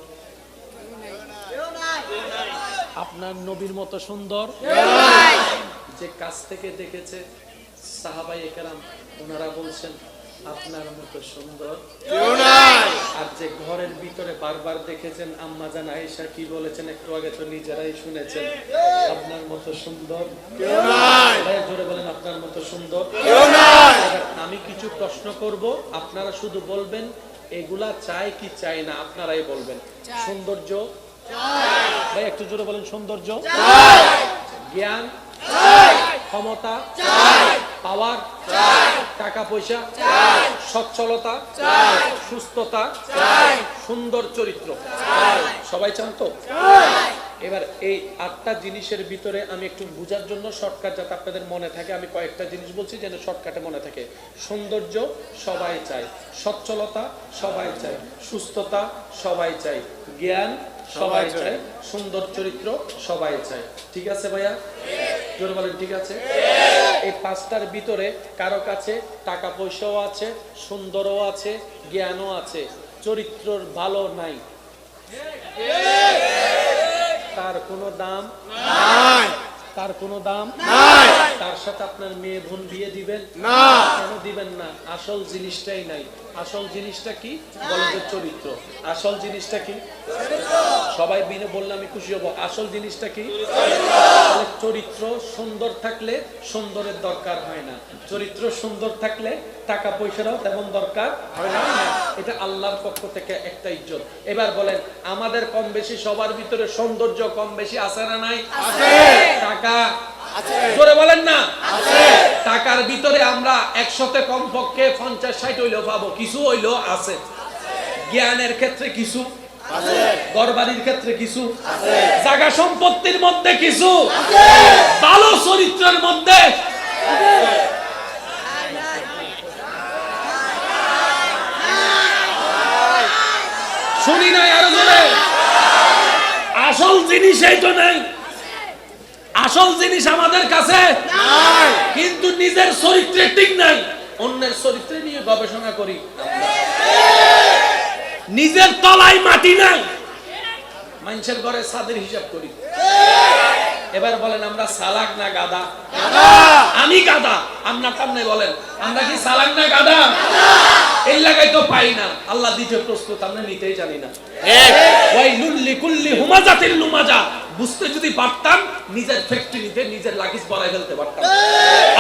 আপনার নবীর মতো সুন্দর। যে কাছ থেকে দেখেছে সাহাবায়ে কেরাম ওনারা বলছেন আপনার মতো সুন্দর কেউ নাই। আর যে ঘরের ভিতরে বারবার দেখেছেন আম্মা জান আয়েশা কি বলেছেন একটু আগে তো নিজেরাই শুনেছেন, আপনার মতো সুন্দর কেউ নাই। ভাই জোরে বলেন আপনার মতো সুন্দর কেউ নাই। আমি কিছু প্রশ্ন করব, আপনারা শুধু বলবেন এগুলা চাই কি চাই না, আপনারাই বলবেন। সৌন্দর্য চাই, ভাই একটু জোরে বলেন সৌন্দর্য চাই। জ্ঞান চাই, ক্ষমতা চাই, পাওয়ার চাই, টাকা পয়সা চাই, সচ্ছলতা চাই, সুস্থতা চাই, সুন্দর চরিত্র চাই। সবাই চান তো? এবার এই 8টা জিনিসের ভিতরে আমি একটু বোঝার জন্য শর্টকাট যাতে আপনাদের মনে থাকে, আমি কয়েকটা জিনিস বলছি যেন শর্টকাটে মনে থাকে। সৌন্দর্য সবাই চায়, সচ্ছলতা সবাই চায়, সুস্থতা সবাই চায়, জ্ঞান সবাই চায়, সুন্দর চরিত্র সবাই চায়। ঠিক আছে ভাইয়া? জোরে বলেন ঠিক আছে? এই 5টার ভিতরে কারো কাছে টাকা পয়সাও আছে, সুন্দরও আছে, জ্ঞানও আছে, চরিত্রর ভালো নাই, তার কোনো দাম নাই, তার কোনো দাম নাই। তার সাথে আপনার মেয়ে বোন বিয়ে দিবেন না, কেন দিবেন না? আসল জিনিসটাই নাই। আসল জিনিসটা কি বলে যে চরিত্র। আসল জিনিসটা কি? সবাই বিনে বললে আমি খুশি হব। আসল জিনিসটা কি? চরিত্র সুন্দর থাকলে সুন্দরের দরকার হয় না, চরিত্র সুন্দর থাকলে টাকা পয়সারও তেমন দরকার হয় না। এটা আল্লাহর পক্ষ থেকে একটা ইজ্জত। এবার বলেন আমাদের কম বেশি সবার ভিতরে সৌন্দর্য কম বেশি আছে না নাই? আছে। টাকা আছে, জোরে বলেন না আছে। টাকার ভিতরে আমরা 100তে কমপক্ষে 50-60 হইলেও পাবো, কিছু হইলেও আছে। জ্ঞানের ক্ষেত্রে কিছু আছে, ঘরবাড়ির ক্ষেত্রে কিছু আছে, জায়গা সম্পত্তির মধ্যে কিছু আছে, ভালো চরিত্রের মধ্যে আছে। শুনি নাই আরো জোরে? আসল জিনিস এই তো নাই। আসল জিনিস আমাদের কাছে নাই, কিন্তু নিজের চরিত্রে ঠিক নাই। অন্যের চরিত্রে নিয়ে গবেষণা করি, নিজের তলায় মাটি নাই, মানুষের ঘরে ছাদের হিসাব করি। এবার বলেন আমরা চালাক না গাধা? আমি গাধা, আপনার সামনে বলেন আমরা কি চালাক না গাধা? এই লাগাই তো পাই না, আল্লাহ দিতে প্রস্তুত, আমরা নিতেই জানি না। ওয়াইলুল লিকুল্লি হুমাজাতিল লুমাজা, বুঝতে যদি পারতাম নিজের ফ্যাক্টরিতে নিজের লাগেজ ভরাই ফেলতে পারতাম।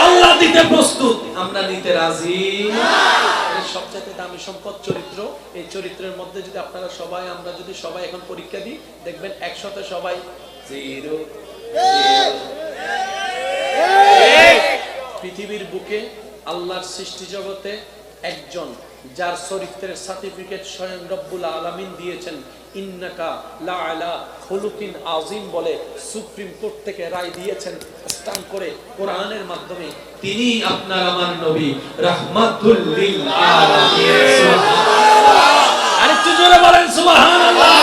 আল্লাহ দিতে প্রস্তুত, আমরা নিতে রাজি না। সবচেয়ে দামি সম্পদ চরিত্র। এই চরিত্রের মধ্যে যদি আপনারা সবাই, আমরা যদি সবাই এখন পরীক্ষা দিই, দেখবেন 100তে সবাই 0। পৃথিবীর বুকে আল্লাহর সৃষ্টি জগতে একজন যার চরিত্রের সার্টিফিকেট স্বয়ং রব্বুল আলামিন দিয়েছেন, ইন্নাকা লাআলা খুলুকিন আযীম বলে সুপ্রিম কোর্ট থেকে রায় দিয়েছেন স্ট্যাম্প করে কোরআনের মাধ্যমে, তিনি আপনার আমার নবী রাহমাতুল লিল আলামিন। সুবহানাল্লাহ। আরেকটু জোরে বলেন সুবহানাল্লাহ।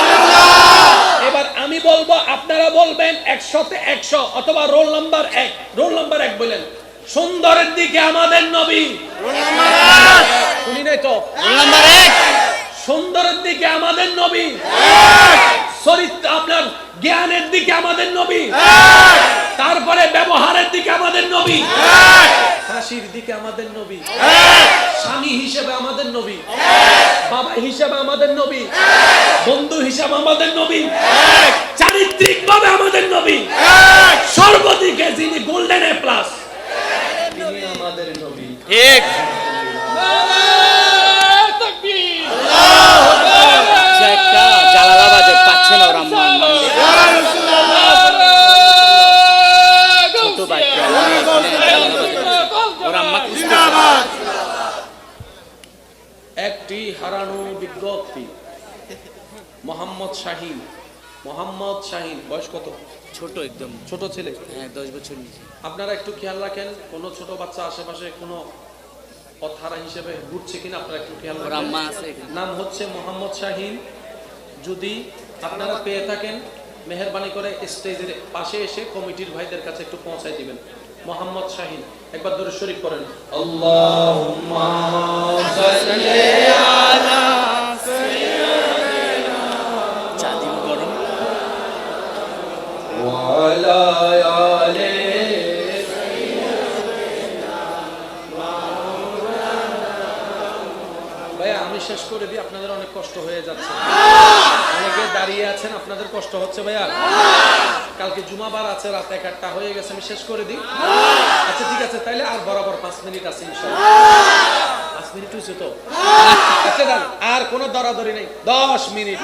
এবার আমি বলবো, আপনারা বলবেন 100তে 100 অথবা রোল নাম্বার 1। রোল নাম্বার 1 বলেন সুন্দরের দিকে আমাদের নবী। রোল নাম্বার 1 শুনি নাই তো? রোল নাম্বার 1 সুন্দরের দিকে আমাদের নবী। চরিত্র আপনার জ্ঞানের দিকে আমাদের নবী। তারপরে ব্যবহারের দিকে আমাদের নবী। হাসির দিকে আমাদের নবী। স্বামী হিসেবে আমাদের নবী। বাবা হিসেবে আমাদের নবী। বন্ধু হিসেবে আমাদের নবী। চারিত্রিকভাবে আমাদের নবী। সর্বদিকে যিনি গোল্ডেন এ প্লাস, তিনি আমাদের নবী। ঠিক। নারে তাকবীর। আল্লাহু ওর আম্মা একটি হারানো বিজ্ঞপ্তি। মোহাম্মদ শাহিন, মোহাম্মদ শাহিন বয়স কত? ছোট একদম, ছোট ছেলে। হ্যাঁ 10 বছর নিচে। আপনারা একটু খেয়াল রাখেন, কোনো ছোট বাচ্চা আশেপাশে কোনো পথহারা হিসেবে ঘুরছে কিনা আপনারা একটু খেয়াল ওর রাখেন। আম্মা আছে এখানে। নাম হচ্ছে মোহাম্মদ শাহিন। যদি আপনারা পেয়ে থাকেন মেহেরবানি করে স্টেজের পাশে এসে কমিটির ভাইদের কাছে একটু পৌঁছায় দিবেন। মোহাম্মদ শাহিন, একবার দরুদ শরীফ পড়েন। আল্লাহুম্মা সাল্লি আলা চাঁদিম গরম। ওয়া আলা আলি। ভাইয়া আমি শেষ করে দিই, আপনাদের অনেক কষ্ট হয়ে যাচ্ছে, অনেকে দাঁড়িয়ে আছেন, আপনাদের কষ্ট হচ্ছে ভাইয়া। কালকে জুমাবার আছে, রাত 11টা হয়ে গেছে, আমি শেষ করে দিই। আচ্ছা ঠিক আছে, তাইলে আর বরাবর 5 মিনিট আছে ইনশাআল্লাহ। 5 মিনিট হয়েছে তো? আচ্ছা দাঁড়ান, আর কোনো দরাদরি নেই, 10 মিনিট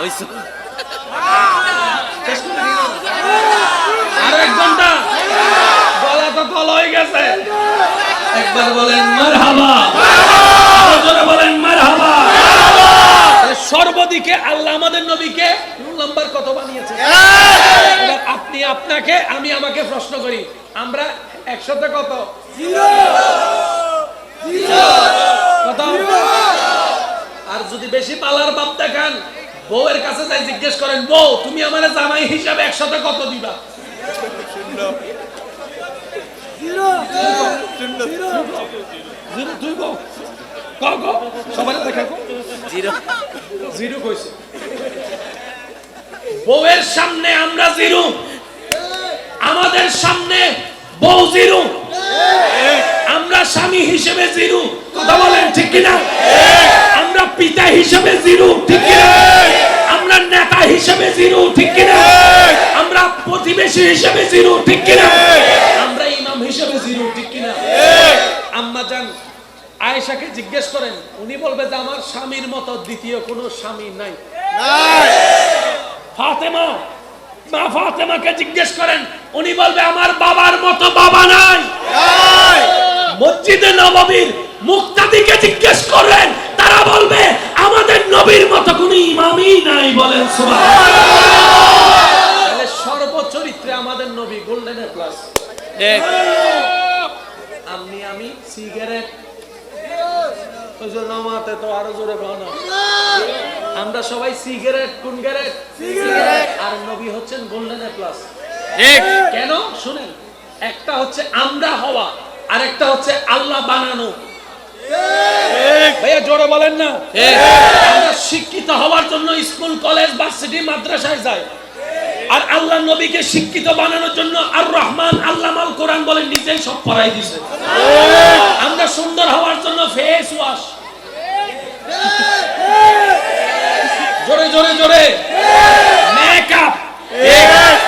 হইছে। শেষ করে দিই। আর 1 ঘন্টা, গলা তো কল হয়ে গেছে। একবার বলেন মারহাবা, জোরে বলেন মারহাবা। সর্বদিকে আল্লাহ আমাদের নবীকে নাম্বার কত বানিয়েছে? এবার আপনি আপনাকে, আমি আমাকে প্রশ্ন করি, আমরা 100তে কত? কত? আর যদি বেশি পালার ভাব দেখান, বউয়ের কাছে যাই জিজ্ঞেস করেন, বউ তুমি আমার জামাই হিসাবে 100তে কত দিবা? বউয়ের সামনে আমরা জিরো, আমাদের সামনে বউ জিরো, আমরা স্বামী হিসেবে জিরো। কথা বলেন ঠিক কিনা? আমরা পিতা হিসেবে জিরো, ঠিক কিনা? আমরা নেতা হিসেবে জিরো, ঠিক কিনা? আমরা প্রতিবেশী হিসেবে জিরো, ঠিক কিনা? আমরা ইমাম হিসেবে জিরো, ঠিক কিনা? আম্মা জান আয়েশাকে জিজ্ঞেস করেন, উনি বলবে যে আমার স্বামীর মতো দ্বিতীয় কোনো স্বামী নাই। ফাতেমা, মা ফাতেমাকে জিজ্ঞেস করেন, উনি বলবে আমার বাবার মতো বাবা নাই। মসজিদে নববীর মুক্তাদিকে জিজ্ঞেস করেন, তারা বলবে আমাদের নবীর মতো কোনো ইমামই নাই। বলেন সুবহানাল্লাহ। তাহলে সর্বচরিত্রে আমাদের নবী গোল্ডেন প্লাস। আমি সিগারেট, ওই জন্য আমাতে তো আরো জোরে বানা। আমরা সবাই সিগারেট, কোন গ্যারেট? সিগারেট। আর নবী হচ্ছেন গোল্ডেন প্লাস। ঠিক। কেন শুনেন, একটা হচ্ছে আমরা হওয়া, আর একটা হচ্ছে আল্লাহ বানানো। ভাইয়া জোরে বলেন না। আমরা শিক্ষিত হওয়ার জন্য স্কুল, কলেজ, ভার্সিটি, মাদ্রাসায় যাই, আর আল্লাহ নবীকে শিক্ষিত বানানোর জন্য আর রহমান আল্লামাল কোরআন বলে নিজেই সব পড়াই দিয়েছে। আমরা সুন্দর হওয়ার জন্য ফেস ওয়াশ, জোরে জোরে জোরে মেকআপ,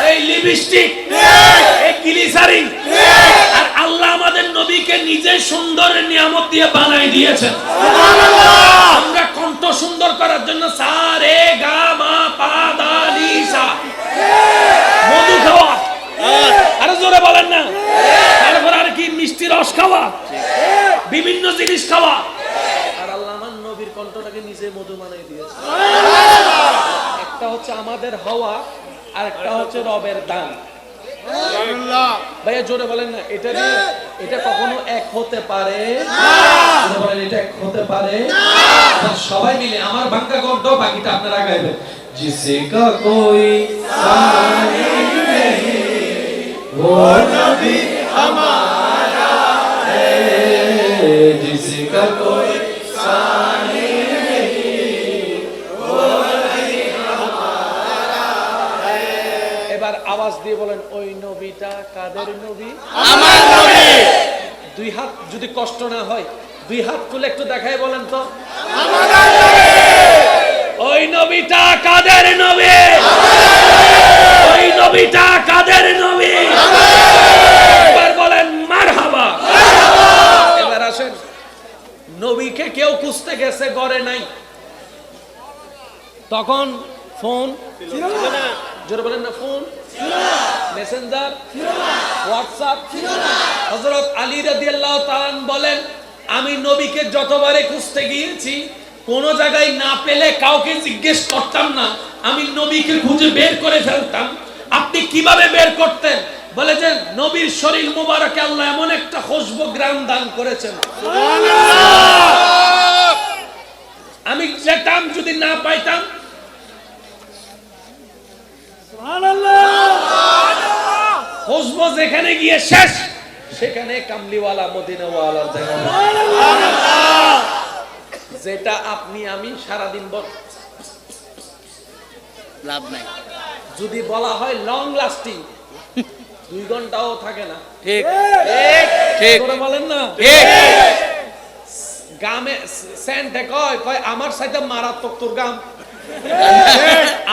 এই লিপস্টিক, এই গ্লিসারিন, আর আল্লাহ আমাদের নবীকে নিজে সুন্দর নিয়ামত দিয়ে বানাই দিয়েছেন। আমরা কণ্ঠ সুন্দর করার জন্য সা রে গা মা পা দা নি সা, মধু খাওয়া, আরো জোরে বলেন না। তারপর আর কি, মিষ্টি রস খাওয়া, বিভিন্ন জিনিস খাওয়া। আর আল্লাহ আমার নবীর কণ্ঠটাকে নিজে মধু বানাই দিয়েছে। একটা হচ্ছে আমাদের হওয়া, আর একটা হচ্ছে রবের দান। ভাইয়া জোরে বলেন না। এটা কখনো এক হতে পারে না। বলেন এটা এক হতে পারে না। সবাই মিলে আমার ভাঙ্গা কণ্ঠ, বাকিটা আপনারা গাইবেন। जिसका कोई सानी नहीं वो नबी हमारा है, जिसका कोई सानी नहीं वो नबी हमारा है। এবার আওয়াজ দিয়ে বলেন, ওই নবীটা কাদের নবী? আমার নবী। 2 হাত যদি কষ্ট না হয়, 2 হাত তুলে একটু দেখায় বলেন তো, আমাদের নবী। ওই নবীটা কাদের নবী? ওই নবীটা কাদের নবী? এবার বলেন মারহাবা। এবার আসেন, নবীকে কেউ খুঁজতে গেছে, ঘরে নাই, তখন ফোন, জোরে বলেন না, ফোন মেসেঞ্জার, হোয়াটসঅ্যাপ। হযরত আলী রাদিয়াল্লাহু তাআলা বলেন, আমি নবীকে যতবারে খুঁজতে গিয়েছি কোন জায়গায় না পেলে কাউকে জিজ্ঞেস করতাম না, আমি নবীকে খুঁজে বের করে ফেলতাম। আপনি কিভাবে বের করতেন? বলে যে নবীর শরীর মোবারকে আল্লাহ এমন একটা খুশবু গ্রাম দান করেছেন, আমি যেতাম, যদি না পাইতাম খুশবু যেখানে গিয়ে শেষ, সেখানে কামলিওয়ালা মদিনাওয়ালা দেখা। যেটা আপনি আমি সারাদিন লাভ নাই। যদি বলা হয় লং লাস্টিং, 2 ঘন্টাও থাকে না। ঠিক ঠিক ঠিক করে বলেন না, ঠিক। গামে সেন্টে কয় কয় আমার সাথে মারাত্মক তোর গাম।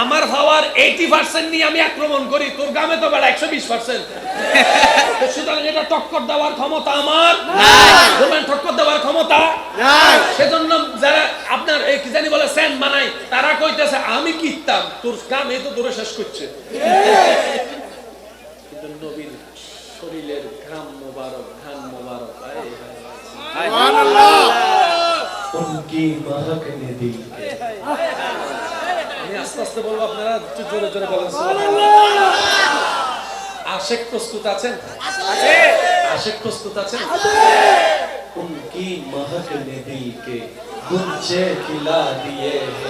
আমার পাওয়ার 80% নিয়ে আমি আক্রমণ করি, তোর গামে তো বেড়া 120%। সুতরাং এটা টক্কর দেওয়ার ক্ষমতা আমার নাই, বলেন টক্কর দেওয়ার ক্ষমতা নাই। সেজন্য যারা আপনার এই কি জানি বলে সেন্ট বানায়, তারা কইতেছে আমি কিতাম, তোর গামে তো তোরে শেষ করছে। কিন্তু নবীর শরীরের ঘাম মোবারক, ঘাম মোবারক, উনকি महक ने दिल के। আমি আস্তে আস্তে বলবো, আপনারা একটু জোরে জোরে বলেন সুবহানাল্লাহ। আশিক প্রস্তুত আছেন? আছে। আশিক প্রস্তুত আছেন? আছে। उनकी महक ने दिल के गुंजे खिला दिए हैं,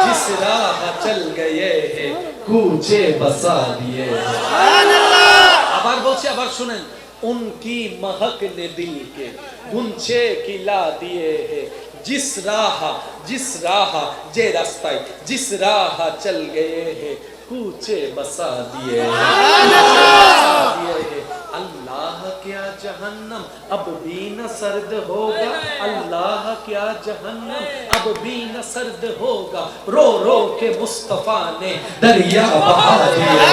जिस राह चल गए हैं कूचे बसा दिए हैं। सुभानअल्लाह। আবার বলছি, আবার শুনেন, उनकी महक ने दिल के गुंजे खिला दिए हैं, जिस राह जे रास्ताय जिस राह चल गए हैं कूचे बसा दिए हैं। अल्लाह क्या जहन्नम अब भी न सर्द होगा, अल्लाह क्या जहन्नम अब भी न सर्द होगा, रो रो के मुस्तफा ने दरिया बहा दिया।